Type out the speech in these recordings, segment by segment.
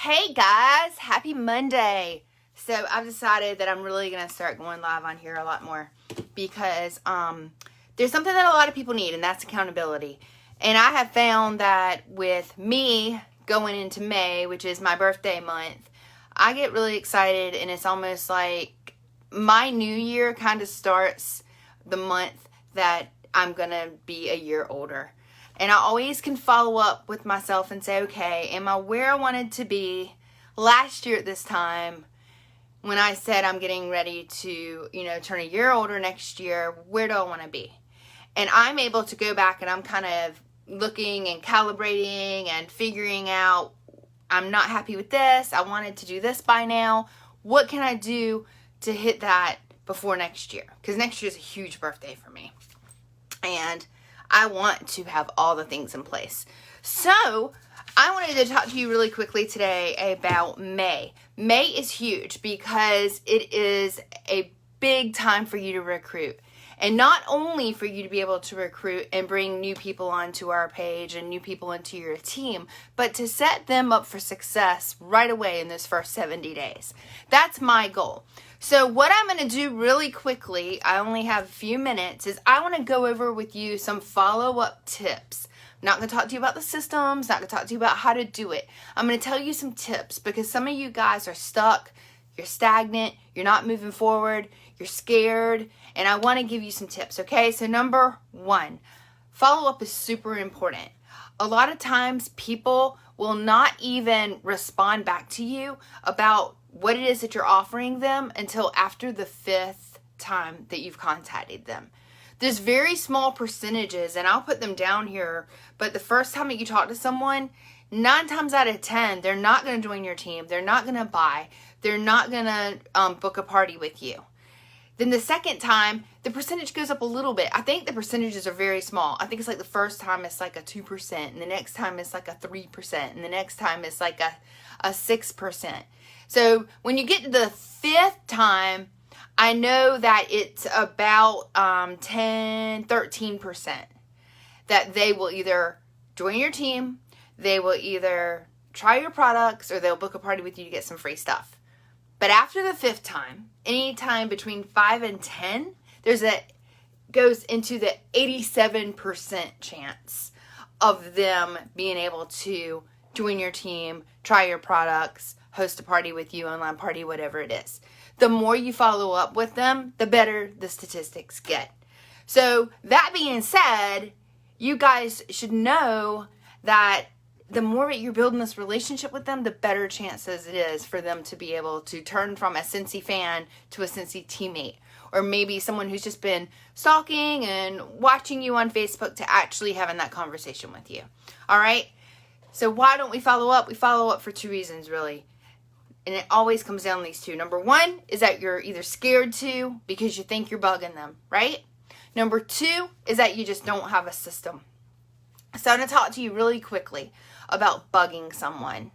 Hey guys, happy Monday. So I've decided that I'm really going to start going live on here a lot more because there's something that a lot of people need, and that's accountability. And I have found that with me going into May, which is my birthday month, I get really excited, and it's almost like my new year kind of starts the month that I'm going to be a year older. And I always can follow up with myself and say, okay, am I where I wanted to be last year at this time when I said I'm getting ready to, turn a year older next year? Where do I want to be? And I'm able to go back and I'm kind of looking and calibrating and figuring out, I'm not happy with this. I wanted to do this by now. What can I do to hit that before next year? Because next year is a huge birthday for me. And I want to have all the things in place. So I wanted to talk to you really quickly today about May. May is huge because it is a big time for you to recruit. And not only for you to be able to recruit and bring new people onto our page and new people into your team, but to set them up for success right away in those first 70 days. That's my goal. So what I'm going to do really quickly, I only have a few minutes, is I want to go over with you some follow-up tips. I'm not going to talk to you about the systems, not going to talk to you about how to do it. I'm going to tell you some tips because some of you guys are stuck, you're stagnant, you're not moving forward, you're scared, and I want to give you some tips, okay? So number one, follow-up is super important. A lot of times people will not even respond back to you about what it is that you're offering them until after the 5th time that you've contacted them. There's very small percentages, and I'll put them down here, but the first time that you talk to someone, 9 times out of 10, they're not going to join your team. They're not going to buy. They're not going to book a party with you. Then the second time, the percentage goes up a little bit. I think the percentages are very small. I think it's like the first time it's like a 2%, and the next time it's like a 3%, and the next time it's like a 6%. So when you get to the 5th time, I know that it's about 13% that they will either join your team, they will either try your products, or they'll book a party with you to get some free stuff. But after the 5th time, anytime between 5 and 10, goes into the 87% chance of them being able to join your team, try your products, host a party with you, online party, whatever it is. The more you follow up with them, the better the statistics get. So that being said, you guys should know that the more that you're building this relationship with them, the better chances it is for them to be able to turn from a Cincy fan to a Cincy teammate. Or maybe someone who's just been stalking and watching you on Facebook to actually having that conversation with you. All right? So why don't we follow up? We follow up for 2 reasons, really. And it always comes down to these 2. Number 1 is that you're either scared to because you think you're bugging them, right? Number 2 is that you just don't have a system. So I'm going to talk to you really quickly about bugging someone.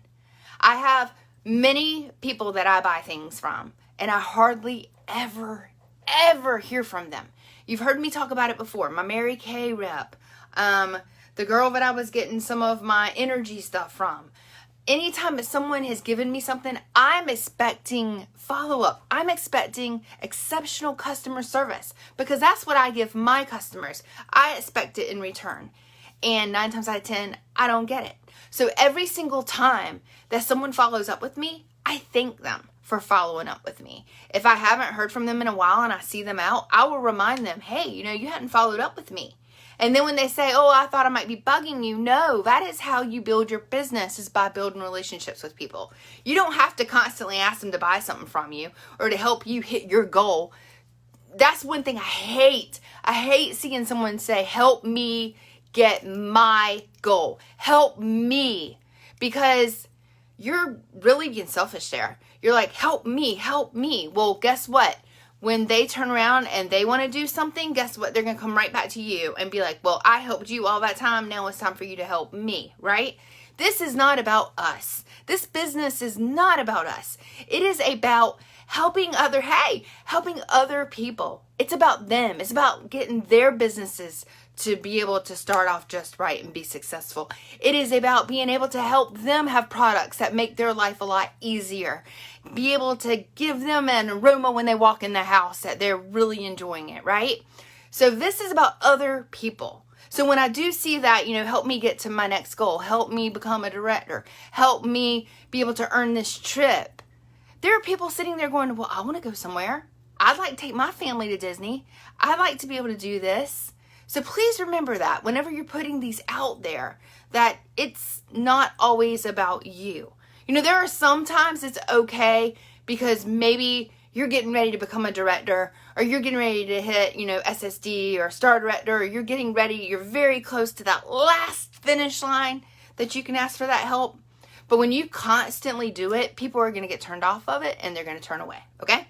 I have many people that I buy things from, and I hardly ever hear from them. You've heard me talk about it before. My Mary Kay rep, the girl that I was getting some of my energy stuff from. Anytime that someone has given me something, I'm expecting follow-up. I'm expecting exceptional customer service because that's what I give my customers. I expect it in return. And 9 times out of 10, I don't get it. So every single time that someone follows up with me, I thank them for following up with me. If I haven't heard from them in a while and I see them out, I will remind them, hey, you hadn't followed up with me. And then when they say, oh, I thought I might be bugging you. No, that is how you build your business, is by building relationships with people. You don't have to constantly ask them to buy something from you or to help you hit your goal. That's one thing I hate. I hate seeing someone say, help me get my goal. Help me. Because you're really being selfish there. You're like, help me, help me. Well, guess what? When they turn around and they want to do something, guess what? They're going to come right back to you and be like, well, I helped you all that time. Now it's time for you to help me, right? This is not about us. This business is not about us. It is about helping other people. It's about them. It's about getting their businesses to be able to start off just right and be successful. It is about being able to help them have products that make their life a lot easier. Be able to give them an aroma when they walk in the house that they're really enjoying it, right? So this is about other people. So when I do see that, help me get to my next goal, help me become a director, help me be able to earn this trip. There are people sitting there going, well, I want to go somewhere. I'd like to take my family to Disney. I'd like to be able to do this. So please remember that whenever you're putting these out there, that it's not always about you. There are sometimes it's okay because maybe you're getting ready to become a director, or you're getting ready to hit, SSD or star director, or you're getting ready, you're very close to that last finish line that you can ask for that help. But when you constantly do it, people are going to get turned off of it and they're going to turn away. Okay?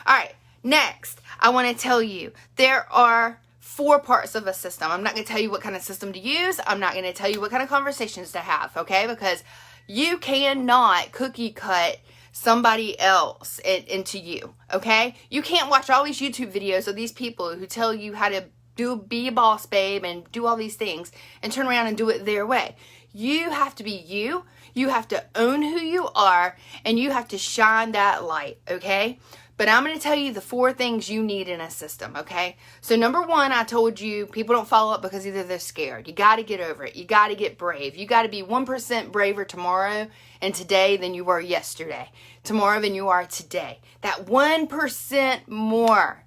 All right. Next, I want to tell you there are 4 parts of a system. I'm not going to tell you what kind of system to use. I'm not going to tell you what kind of conversations to have. Okay? Because you cannot cookie cut somebody else into you, okay? You can't watch all these YouTube videos of these people who tell you how to be a boss babe and do all these things and turn around and do it their way. You have to be you. You have to own who you are, and you have to shine that light, okay? But I'm going to tell you the 4 things you need in a system, okay? So number 1, I told you people don't follow up because either they're scared. You got to get over it. You got to get brave. You got to be 1% braver tomorrow and today than you were yesterday. Tomorrow than you are today. That 1% more.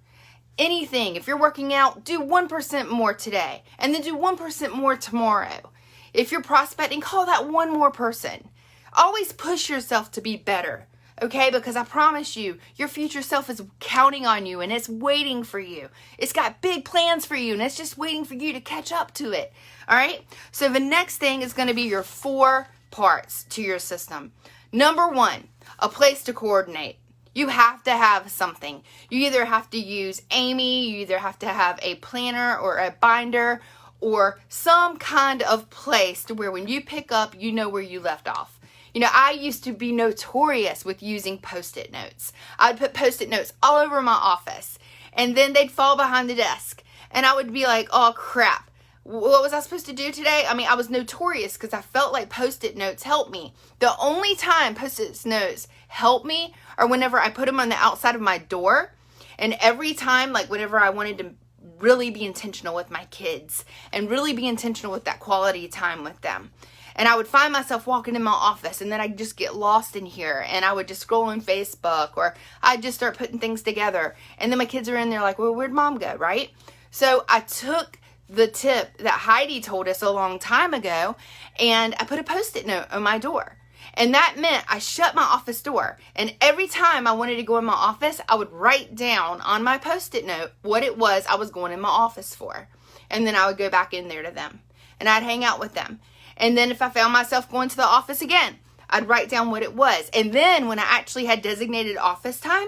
Anything. If you're working out, do 1% more today. And then do 1% more tomorrow. If you're prospecting, call that one more person. Always push yourself to be better. Okay, because I promise you, your future self is counting on you and it's waiting for you. It's got big plans for you and it's just waiting for you to catch up to it. All right, so the next thing is going to be your 4 parts to your system. Number 1, a place to coordinate. You have to have something. You either have to use Amy, you either have to have a planner or a binder or some kind of place to where when you pick up, you know where you left off. I used to be notorious with using Post-it notes. I'd put Post-it notes all over my office, and then they'd fall behind the desk. And I would be like, oh, crap. What was I supposed to do today? I was notorious because I felt like Post-it notes helped me. The only time Post-it notes help me are whenever I put them on the outside of my door. And every time, like whenever I wanted to really be intentional with my kids and really be intentional with that quality time with them. And I would find myself walking in my office and then I'd just get lost in here and I would just scroll on Facebook or I'd just start putting things together. And then my kids are in there like, well, where'd mom go, right? So I took the tip that Heidi told us a long time ago and I put a Post-it note on my door. And that meant I shut my office door. And every time I wanted to go in my office, I would write down on my Post-it note what it was I was going in my office for. And then I would go back in there to them. And I'd hang out with them. And then if I found myself going to the office again, I'd write down what it was. And then when I actually had designated office time,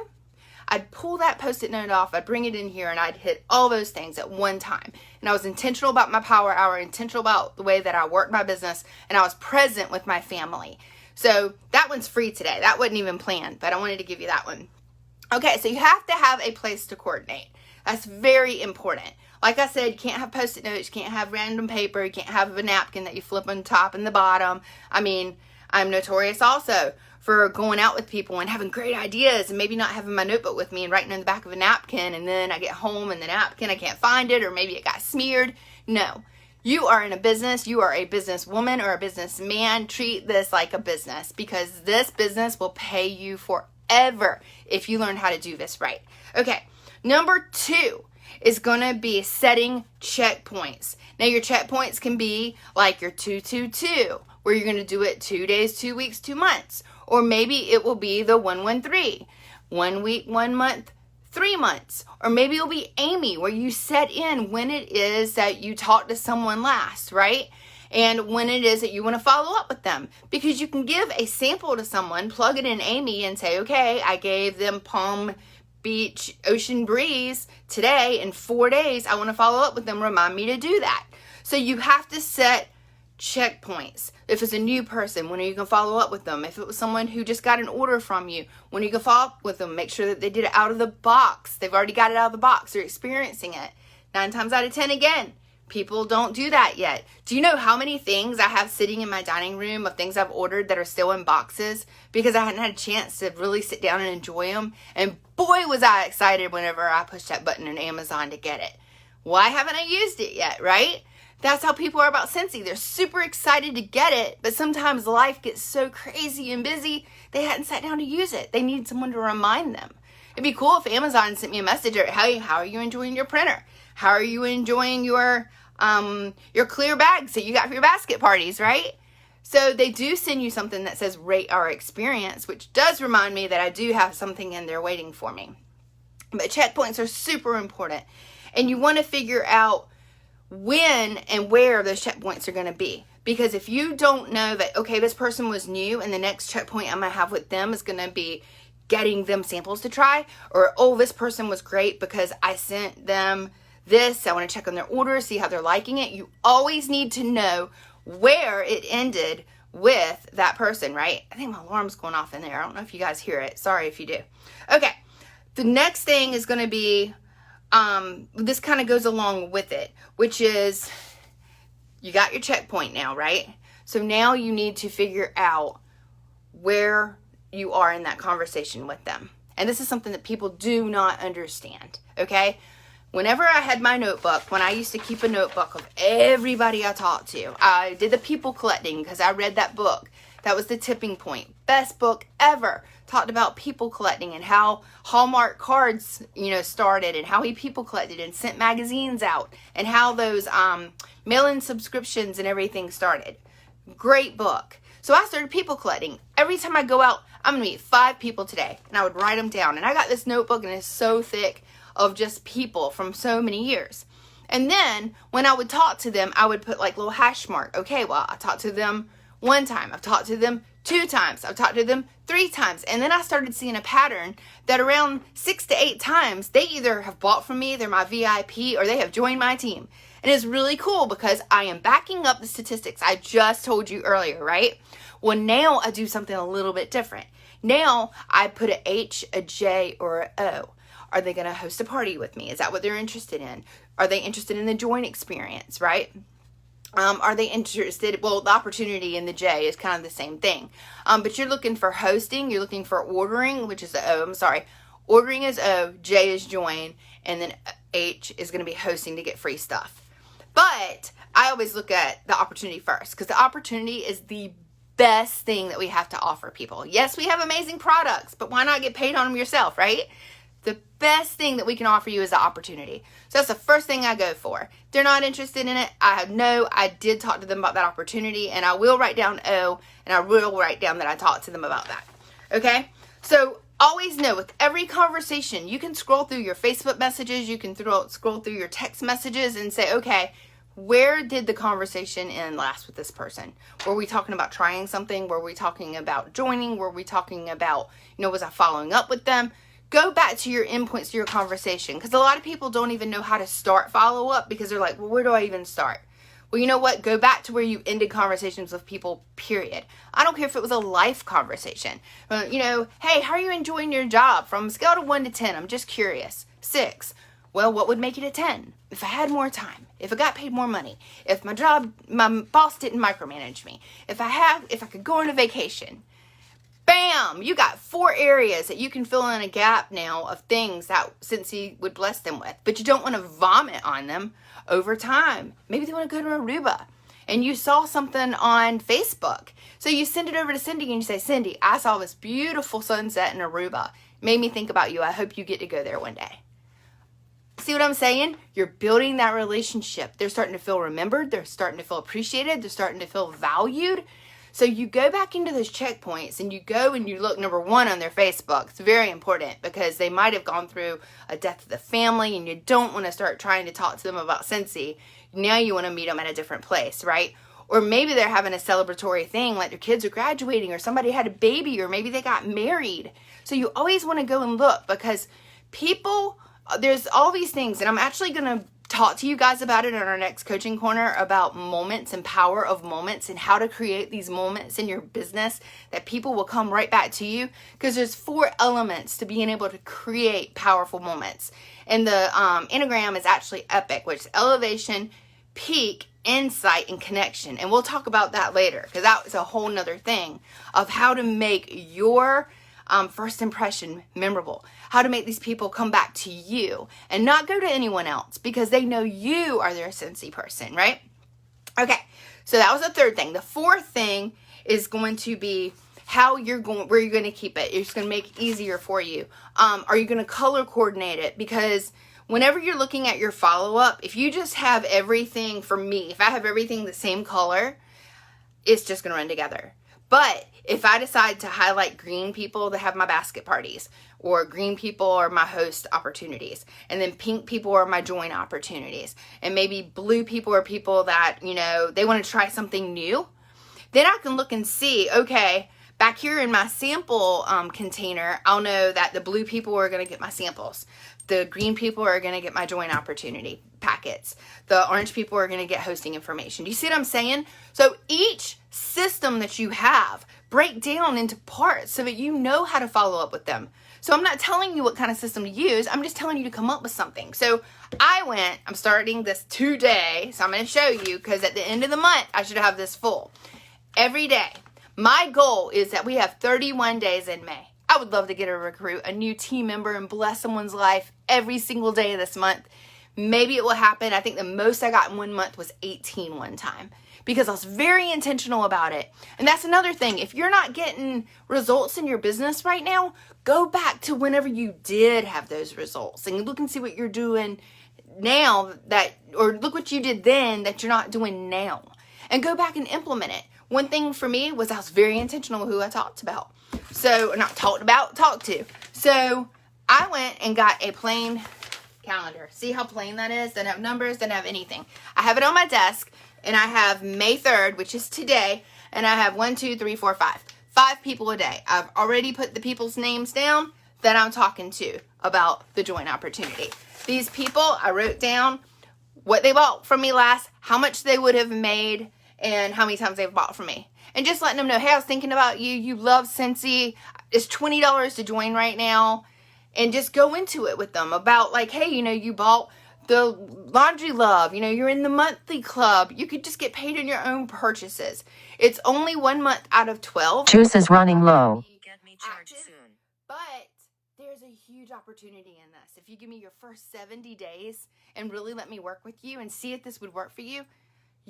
I'd pull that Post-it note off, I'd bring it in here, and I'd hit all those things at one time. And I was intentional about my power hour, intentional about the way that I worked my business, and I was present with my family. So that one's free today. That wasn't even planned, but I wanted to give you that one. Okay, so you have to have a place to coordinate. That's very important. Like I said, you can't have Post-it notes, you can't have random paper, you can't have a napkin that you flip on top and the bottom. I'm notorious also for going out with people and having great ideas and maybe not having my notebook with me and writing on the back of a napkin, and then I get home and the napkin, I can't find it, or maybe it got smeared. No. You are in a business, you are a businesswoman or a businessman. Treat this like a business because this business will pay you forever if you learn how to do this right. Okay, number 2 is going to be setting checkpoints. Now your checkpoints can be like your 2-2-2, where you're going to do it 2 days, 2 weeks, 2 months. Or maybe it will be the 1-1-3, 1 week, 1 month, 3 months. Or maybe it'll be Amy, where you set in when it is that you talk to someone last, right? And when it is that you want to follow up with them. Because you can give a sample to someone, plug it in Amy and say, okay, I gave them Palm Beach Ocean Breeze today. In 4 days, I want to follow up with them. Remind me to do that. So you have to set checkpoints. If it's a new person, when are you going to follow up with them? If it was someone who just got an order from you, when are you going to follow up with them? Make sure that they did it out of the box. They've already got it out of the box. They're experiencing it. 9 times out of 10 again, People don't do that yet. Do you know how many things I have sitting in my dining room of things I've ordered that are still in boxes because I hadn't had a chance to really sit down and enjoy them? And boy, was I excited whenever I pushed that button on Amazon to get it. Why haven't I used it yet, right? That's how people are about Scentsy. They're super excited to get it, but sometimes life gets so crazy and busy, they hadn't sat down to use it. They need someone to remind them. It'd be cool if Amazon sent me a message, hey, how are you enjoying your printer? How are you enjoying your clear bags that you got for your basket parties, right? So they do send you something that says rate our experience, which does remind me that I do have something in there waiting for me. But checkpoints are super important. And you want to figure out when and where those checkpoints are going to be. Because if you don't know that, okay, this person was new and the next checkpoint I'm going to have with them is going to be getting them samples to try, or, oh, this person was great because I sent them this, I want to check on their order, see how they're liking it. You always need to know where it ended with that person, right? I think my alarm's going off in there. I don't know if you guys hear it. Sorry if you do. Okay. The next thing is going to be, this kind of goes along with it, which is you got your checkpoint now, right? So now you need to figure out where you are in that conversation with them. And this is something that people do not understand, okay? Whenever I had my notebook, when I used to keep a notebook of everybody I talked to, I did the people collecting because I read that book. That was The Tipping Point. Best book ever. Talked about people collecting and how Hallmark cards, started, and how he people collected and sent magazines out, and how those mail-in subscriptions and everything started. Great book. So I started people collecting. Every time I go out, I'm going to meet 5 people today. And I would write them down. And I got this notebook and it's so thick of just people from so many years. And then when I would talk to them, I would put like little hash mark. Okay, well, I talked to them 1 time. I've talked to them 2 times. I've talked to them 3 times. And then I started seeing a pattern that around 6 to 8 times, they either have bought from me, they're my VIP, or they have joined my team. And it's really cool because I am backing up the statistics I just told you earlier, right? Well, now I do something a little bit different. Now I put a H, a J, or a O. Are they going to host a party with me? Is that what they're interested in? Are they interested in the join experience, right? Are they interested? Well, the opportunity and the J is kind of the same thing. But you're looking for hosting. You're looking for ordering, which is the O. I'm sorry. Ordering is O. J is join. And then H is going to be hosting to get free stuff. But I always look at the opportunity first because the opportunity is the best thing that we have to offer people. Yes, we have amazing products, but why not get paid on them yourself, right? The best thing that we can offer you is the opportunity. So that's the first thing I go for. If they're not interested in it, I did talk to them about that opportunity, and I will write down O, and I will write down that I talked to them about that. Okay? So always know with every conversation, you can scroll through your Facebook messages, you can scroll through your text messages and say, okay, where did the conversation end last with this person? Were we talking about trying something? Were we talking about joining? Were we talking about, was I following up with them? Go back to your endpoints to your conversation because a lot of people don't even know how to start follow-up because they're like, well, where do I even start? Well, you know what? Go back to where you ended conversations with people, period. I don't care if it was a life conversation. Hey, how are you enjoying your job? From a scale of 1 to 10, I'm just curious. 6. Well, what would make it a 10? If I had more time, if I got paid more money, if my boss didn't micromanage me, if I could go on a vacation. Bam! You got 4 areas that you can fill in a gap now of things that Scentsy would bless them with. But you don't want to vomit on them over time. Maybe they want to go to Aruba. And you saw something on Facebook. So you send it over to Cindy and you say, Cindy, I saw this beautiful sunset in Aruba. It made me think about you. I hope you get to go there one day. See what I'm saying? You're building that relationship. They're starting to feel remembered. They're starting to feel appreciated. They're starting to feel valued. So you go back into those checkpoints and you go and you look, number 1, on their Facebook. It's very important because they might have gone through a death of the family and you don't want to start trying to talk to them about Scentsy. Now you want to meet them at a different place, right? Or maybe they're having a celebratory thing like their kids are graduating or somebody had a baby or maybe they got married. So you always want to go and look because people... There's all these things, and I'm actually going to talk to you guys about it in our next coaching corner about moments and power of moments and how to create these moments in your business that people will come right back to you because there's 4 elements to being able to create powerful moments. And the Enneagram is actually EPIC, which is elevation, peak, insight, and connection. And we'll talk about that later, because that was a whole nother thing of how to make your first impression memorable, how to make these people come back to you and not go to anyone else because they know you are their Scentsy person, right? Okay, so that was the third thing. The fourth thing is going to be where you're going to keep it. It's going to make it easier for you. Are you going to color coordinate it? Because whenever you're looking at your follow-up, if you just have everything, for me, if I have everything the same color, it's just going to run together. But if I decide to highlight green people that have my basket parties, or green people are my host opportunities, and then pink people are my join opportunities, and maybe blue people are people that, they want to try something new, then I can look and see, okay, back here in my sample container, I'll know that the blue people are going to get my samples. The green people are going to get my join opportunity packets. The orange people are going to get hosting information. Do you see what I'm saying? So each system that you have, break down into parts so that you know how to follow up with them. So I'm not telling you what kind of system to use. I'm just telling you to come up with something. So I'm starting this today. So I'm going to show you, because at the end of the month, I should have this full. Every day. My goal is that we have 31 days in May. I would love to get a recruit, a new team member, and bless someone's life every single day of this month. Maybe it will happen. I think the most I got in 1 month was 18 one time, because I was very intentional about it. And that's another thing. If you're not getting results in your business right now, go back to whenever you did have those results and look and see what you're doing now or look what you did then that you're not doing now, and go back and implement it. One thing for me was I was very intentional with who I talked about. Talked to. So I went and got a plain calendar. See how plain that is? Doesn't have numbers, doesn't have anything. I have it on my desk, and I have May 3rd, which is today, and I have 1, 2, 3, 4, 5. 5 people a day. I've already put the people's names down that I'm talking to about the joint opportunity. These people, I wrote down what they bought from me last, how much they would have made, and how many times they've bought from me. And just letting them know, hey, I was thinking about you. You love Scentsy. It's $20 to join right now. And just go into it with them about like, hey, you bought the Laundry Love. You're in the monthly club. You could just get paid on your own purchases. It's only 1 month out of 12. Juice is running low. Get me charged soon. But there's a huge opportunity in this. If you give me your first 70 days and really let me work with you and see if this would work for you,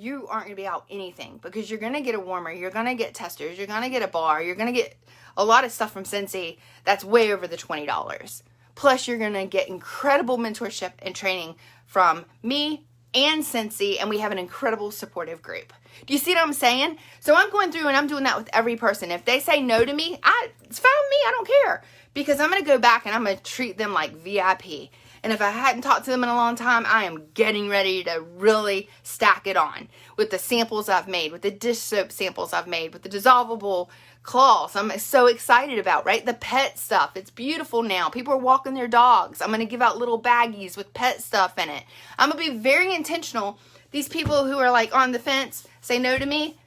you aren't going to be out anything, because you're going to get a warmer, you're going to get testers, you're going to get a bar, you're going to get a lot of stuff from Scentsy that's way over the $20. Plus, you're going to get incredible mentorship and training from me and Scentsy, and we have an incredible supportive group. Do you see what I'm saying? So I'm going through and I'm doing that with every person. If they say no to me, it's fine with me, I don't care, because I'm going to go back and I'm going to treat them like VIP. And if I hadn't talked to them in a long time, I am getting ready to really stack it on with the samples I've made, with the dish soap samples I've made, with the dissolvable cloths I'm so excited about, right? The pet stuff. It's beautiful now. People are walking their dogs. I'm going to give out little baggies with pet stuff in it. I'm going to be very intentional. These people who are like on the fence, say no to me,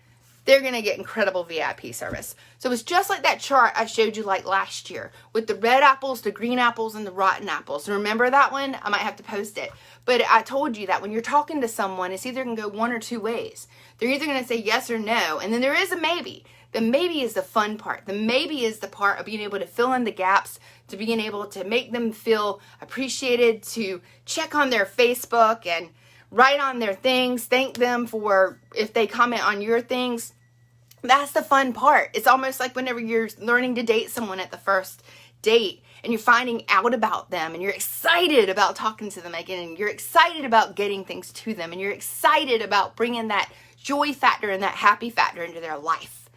they're going to get incredible VIP service. So it's just like that chart I showed you like last year with the red apples, the green apples, and the rotten apples. Remember that one? I might have to post it. But I told you that when you're talking to someone, it's either going to go one or two ways. They're either going to say yes or no, and then there is a maybe. The maybe is the fun part. The maybe is the part of being able to fill in the gaps, to being able to make them feel appreciated, to check on their Facebook and write on their things, thank them for if they comment on your things. That's the fun part. It's almost like whenever you're learning to date someone at the first date and you're finding out about them and you're excited about talking to them again, and you're excited about getting things to them, and you're excited about bringing that joy factor and that happy factor into their life.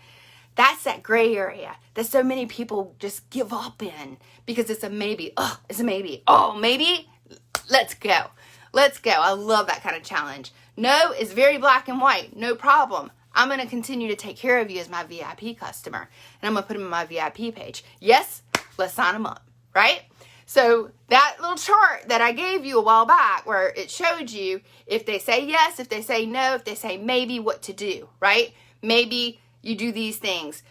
That's that gray area that so many people just give up in because it's a maybe. Oh, it's a maybe. Oh, maybe? Let's go. Let's go. I love that kind of challenge. No is very black and white. No problem. I'm going to continue to take care of you as my VIP customer. And I'm going to put them on my VIP page. Yes, let's sign them up, right? So that little chart that I gave you a while back where it showed you if they say yes, if they say no, if they say maybe, what to do, right? Maybe you do these things.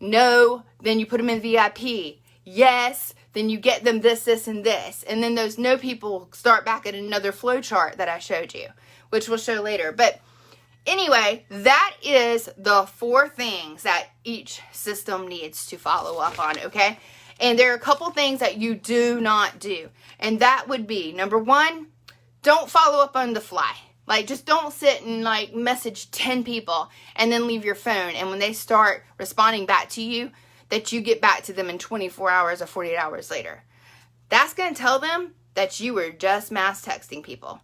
No, then you put them in VIP. Yes, then you get them this, this, and this. And then those no people start back at another flow chart that I showed you which we'll show later. But anyway, that is the 4 things that each system needs to follow up on, okay? And there are a couple things that you do not do. And that would be, number 1, don't follow up on the fly. Like, just don't sit and, like, message 10 people and then leave your phone. And when they start responding back to you, that you get back to them in 24 hours or 48 hours later. That's going to tell them that you were just mass texting people.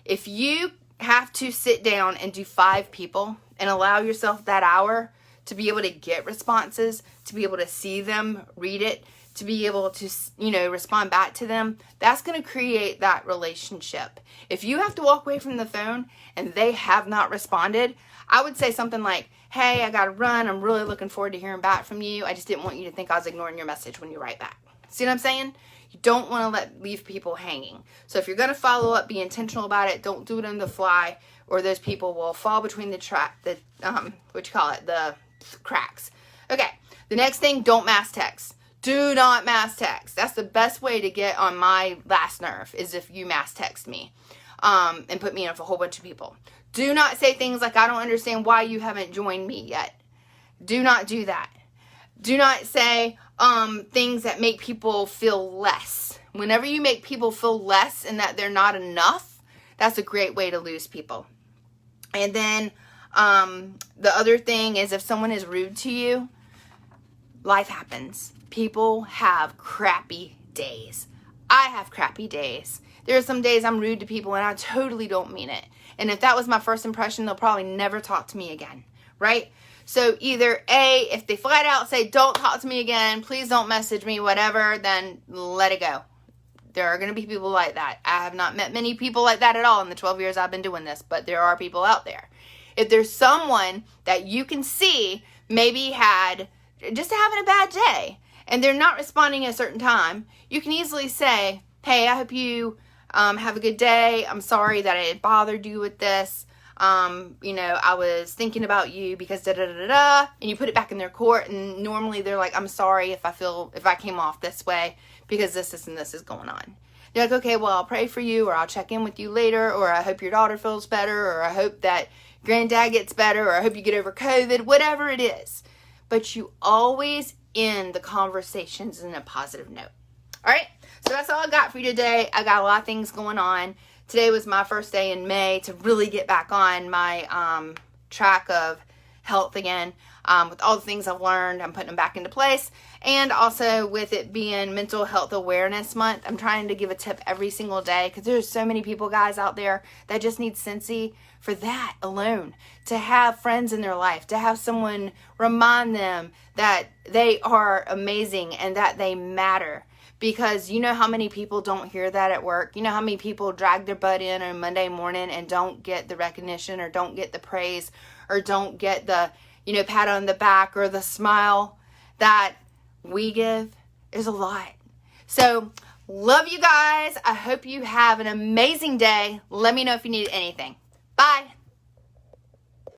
If you have to sit down and do 5 people and allow yourself that hour to be able to get responses, to be able to see them, read it, to be able to, respond back to them, that's going to create that relationship. If you have to walk away from the phone and they have not responded, I would say something like, hey, I got to run. I'm really looking forward to hearing back from you. I just didn't want you to think I was ignoring your message when you write back. See what I'm saying? You don't want to leave people hanging. So if you're going to follow up, be intentional about it. Don't do it on the fly, or those people will fall between the cracks. Okay. The next thing, don't mass text. Do not mass text. That's the best way to get on my last nerve, is if you mass text me and put me in with a whole bunch of people. Do not say things like, I don't understand why you haven't joined me yet. Do not do that. Do not say things that make people feel less. Whenever you make people feel less and that they're not enough, that's a great way to lose people. And then the other thing is, if someone is rude to you, life happens. People have crappy days. I have crappy days. There are some days I'm rude to people and I totally don't mean it. And if that was my first impression, they'll probably never talk to me again, right? So either A, if they flat out say, don't talk to me again, please don't message me, whatever, then let it go. There are going to be people like that. I have not met many people like that at all in the 12 years I've been doing this, but there are people out there. If there's someone that you can see maybe had just having a bad day and they're not responding at a certain time, you can easily say, hey, I hope you have a good day. I'm sorry that I bothered you with this. I was thinking about you because da-da-da-da-da, and you put it back in their court, and normally they're like, I'm sorry if I came off this way because this, and this is going on. You're like, okay, well, I'll pray for you, or I'll check in with you later, or I hope your daughter feels better, or I hope that granddad gets better, or I hope you get over COVID, whatever it is. But you always end the conversations in a positive note. All right, so that's all I got for you today. I got a lot of things going on. Today was my first day in May to really get back on my track of health again. With all the things I've learned, I'm putting them back into place. And also with it being Mental Health Awareness Month, I'm trying to give a tip every single day, because there's so many people, guys, out there that just need Scentsy for that alone. To have friends in their life, to have someone remind them that they are amazing and that they matter. Because you know how many people don't hear that at work? You know how many people drag their butt in on Monday morning and don't get the recognition, or don't get the praise, or don't get the, pat on the back or the smile that we give? There's a lot. So, love you guys. I hope you have an amazing day. Let me know if you need anything. Bye.